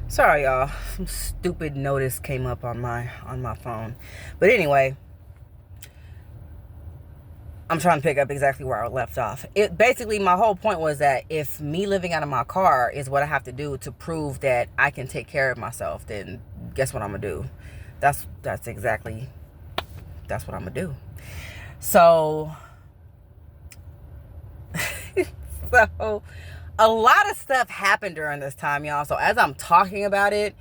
Sorry, y'all. Some stupid notice came up on my phone. But anyway, I'm trying to pick up exactly where I left off. It basically, my whole point was that if me living out of my car is what I have to do to prove that I can take care of myself, then guess what I'm gonna do? That's exactly what I'm gonna do. So so a lot of stuff happened during this time, y'all. So as I'm talking about it,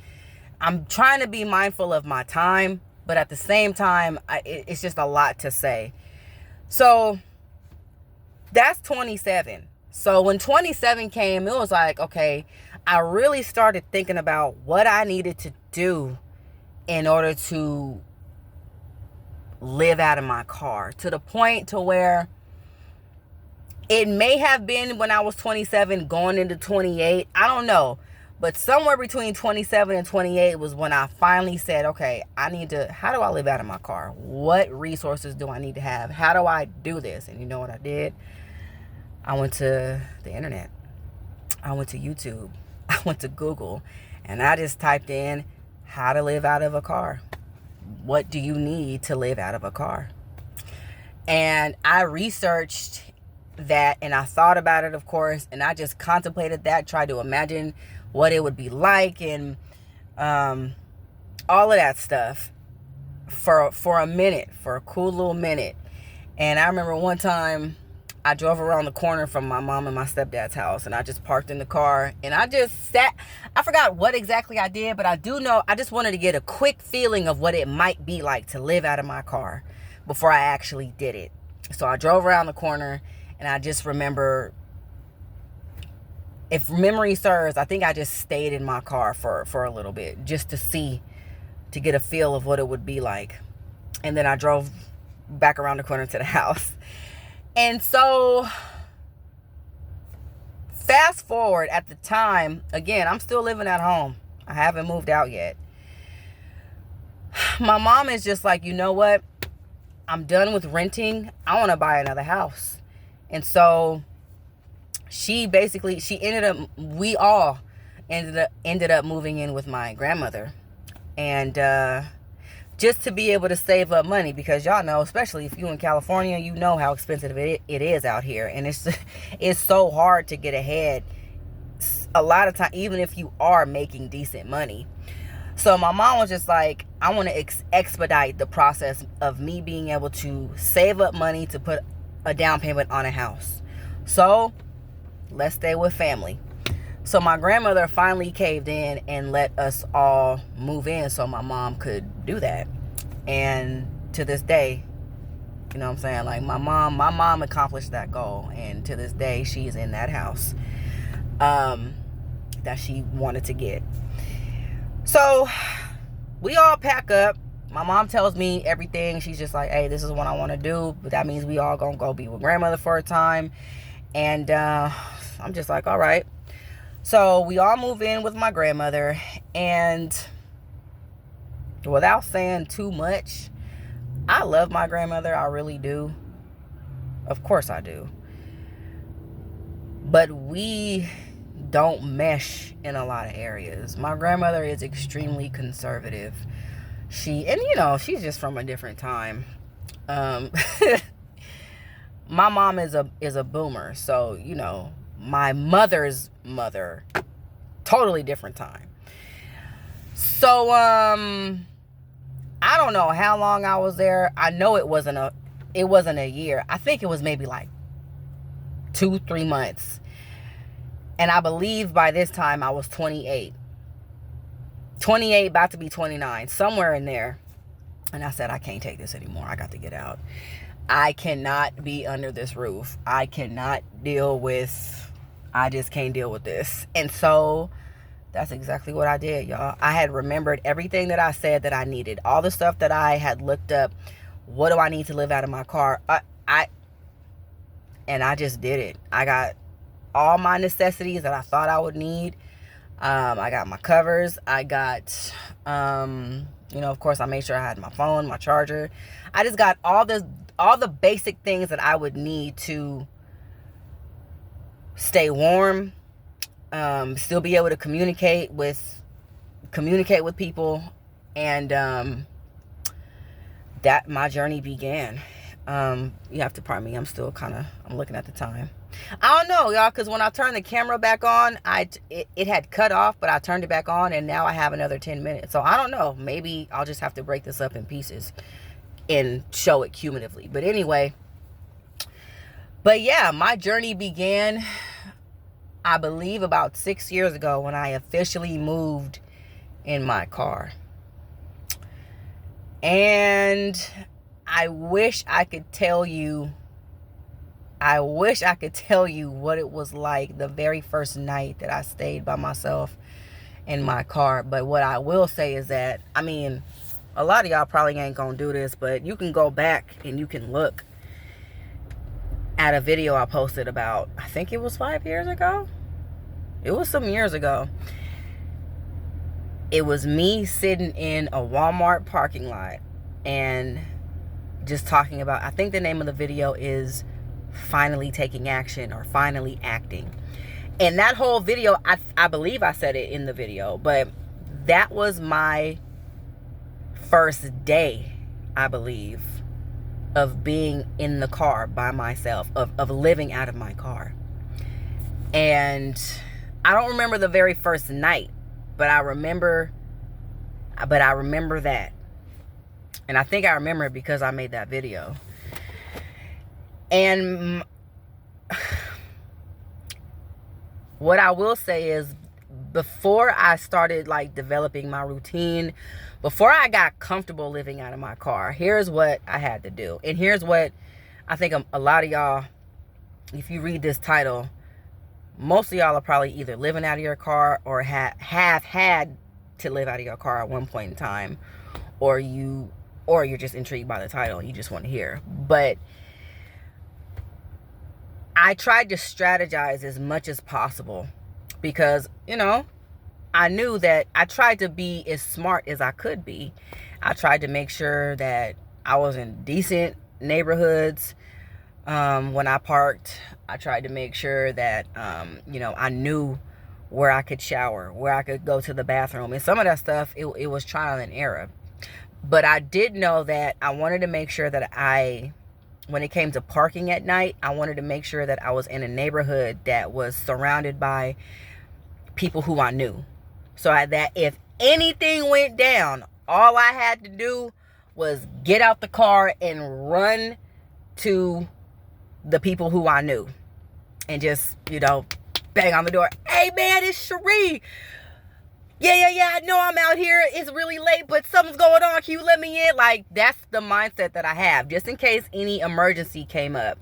I'm trying to be mindful of my time, but at the same time, it's just a lot to say. So that's 27. So when 27 came, it was like, okay, I really started thinking about what I needed to do in order to live out of my car, to the point to where it may have been when I was 27 going into 28. I don't know. But somewhere between 27 and 28 was when I finally said, okay, how do I live out of my car? What resources do I need to have? How do I do this? And you know what I did? I went to the internet. I went to YouTube. I went to Google. And I just typed in how to live out of a car. What do you need to live out of a car? And I researched that, and I thought about it, of course, and I just contemplated that, tried to imagine what it would be like, and all of that stuff for a minute, for a cool little minute. And I remember one time I drove around the corner from my mom and my stepdad's house, and I just parked in the car, and I just sat. I forgot what exactly I did, but I do know I just wanted to get a quick feeling of what it might be like to live out of my car before I actually did it. So I drove around the corner, and I just remember, if memory serves, I think I just stayed in my car for a little bit just to get a feel of what it would be like. And then I drove back around the corner to the house. And so fast forward, at the time, again, I'm still living at home. I haven't moved out yet. My mom is just like, you know what? I'm done with renting. I want to buy another house. And so we all ended up moving in with my grandmother. And just to be able to save up money, because y'all know, especially if you're in California, you know how expensive it is out here. And it's so hard to get ahead a lot of time, even if you are making decent money. So my mom was just like, I want to expedite the process of me being able to save up money to put a down payment on a house. So let's stay with family. So my grandmother finally caved in and let us all move in so my mom could do that. And to this day, you know what I'm saying? Like my mom accomplished that goal. And to this day, she's in that house that she wanted to get. So we all pack up. My mom tells me everything. She's just like, hey, this is what I want to do. But that means we all going to go be with grandmother for a time. And I'm just like, all right. So we all move in with my grandmother. And without saying too much, I love my grandmother. I really do. Of course I do. But we don't mesh in a lot of areas. My grandmother is extremely conservative. She's just from a different time. My mom is a boomer, so my mother's mother, totally different time. So I don't know how long I was there. I know it wasn't a year. I think it was maybe like 2-3 months. And I believe by this time I was 28. 28, about to be 29, somewhere in there. And I said, I can't take this anymore. I got to get out. I cannot be under this roof. I just can't deal with this. And so that's exactly what I did, y'all. I had remembered everything that I said that I needed. All the stuff that I had looked up. What do I need to live out of my car? And I just did it. I got all my necessities that I thought I would need. I got my covers. I got, of course, I made sure I had my phone, my charger. I just got all the basic things that I would need to stay warm, still be able to communicate with communicate with people, and that my journey began. You have to pardon me, I'm still I'm looking at the time. I don't know, y'all, because when I turned the camera back on, it had cut off, but I turned it back on, and now I have another 10 minutes. So I don't know, maybe I'll just have to break this up in pieces and show it cumulatively. But anyway, but yeah, my journey began, I believe, about 6 years ago when I officially moved in my car. And I wish I could tell you what it was like the very first night that I stayed by myself in my car. But what I will say is that, I mean, a lot of y'all probably ain't gonna do this, but you can go back and you can look at a video I posted about, I think it was 5 years ago. It was some years ago. It was me sitting in a Walmart parking lot and just talking about, I think the name of the video is Finally Taking Action or Finally Acting. And that whole video, I believe I said it in the video, but that was my first day, I believe, of being in the car by myself, of living out of my car. And I don't remember the very first night, but I remember that. And I think I remember it because I made that video. And what I will say is, before I started like developing my routine, before I got comfortable living out of my car, here's what I had to do. And here's what I think a lot of y'all, if you read this title, most of y'all are probably either living out of your car or have had to live out of your car at one point in time, or you're just intrigued by the title and you just want to hear. But I tried to strategize as much as possible because, you know, I knew that I tried to be as smart as I could be. I tried to make sure that I was in decent neighborhoods when I parked. I tried to make sure that, you know, I knew where I could shower, where I could go to the bathroom. And some of that stuff, it was trial and error. But I did know that I wanted to make sure that when it came to parking at night, I wanted to make sure that I was in a neighborhood that was surrounded by people who I knew. So that if anything went down, all I had to do was get out the car and run to the people who I knew and just, you know, bang on the door. Hey man, it's Cherie. Yeah, I know I'm out here. It's really late, but something's going on. Can you let me in? Like, that's the mindset that I have, just in case any emergency came up.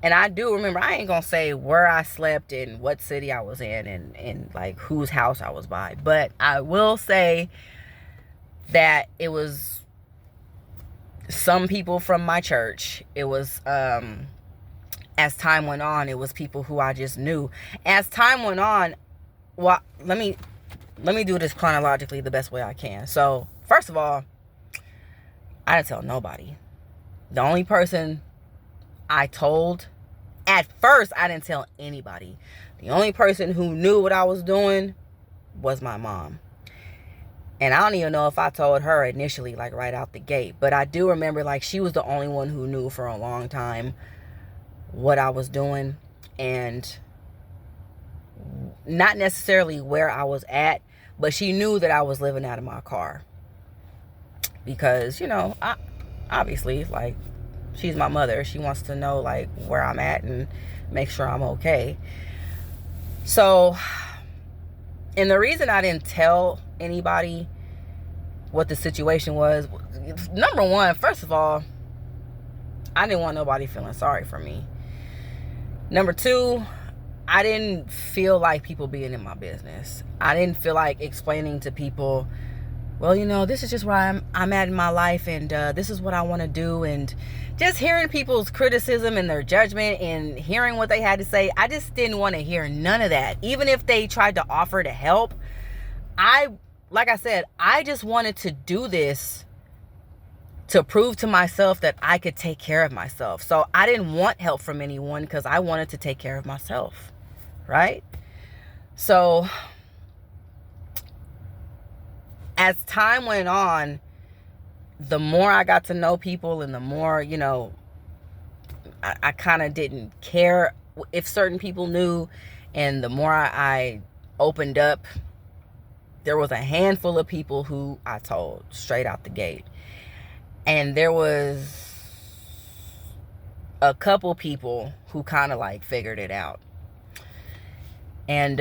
And I do remember, I ain't gonna say where I slept and what city I was in and like whose house I was by, but I will say that it was some people from my church. It was, as time went on, it was people who I just knew. As time went on, well, let me do this chronologically the best way I can. So, first of all, I didn't tell nobody. The only person I told, at first, I didn't tell anybody. The only person who knew what I was doing was my mom. And I don't even know if I told her initially, like right out the gate. But I do remember, like, she was the only one who knew for a long time what I was doing. And not necessarily where I was at, but she knew that I was living out of my car. Because, you know, obviously, like, she's my mother. She wants to know, like, where I'm at and make sure I'm okay. So, and the reason I didn't tell anybody what the situation was, number one, first of all, I didn't want nobody feeling sorry for me. Number two, I didn't feel like people being in my business. I didn't feel like explaining to people, well, you know, this is just where I'm at in my life, and this is what I want to do. And just hearing people's criticism and their judgment and hearing what they had to say, I just didn't want to hear none of that. Even if they tried to offer to help, like I said, I just wanted to do this to prove to myself that I could take care of myself. So I didn't want help from anyone because I wanted to take care of myself. Right? So as time went on, the more I got to know people and the more, I kind of didn't care if certain people knew. And the more I opened up, there was a handful of people who I told straight out the gate. And there was a couple people who kind of like figured it out. And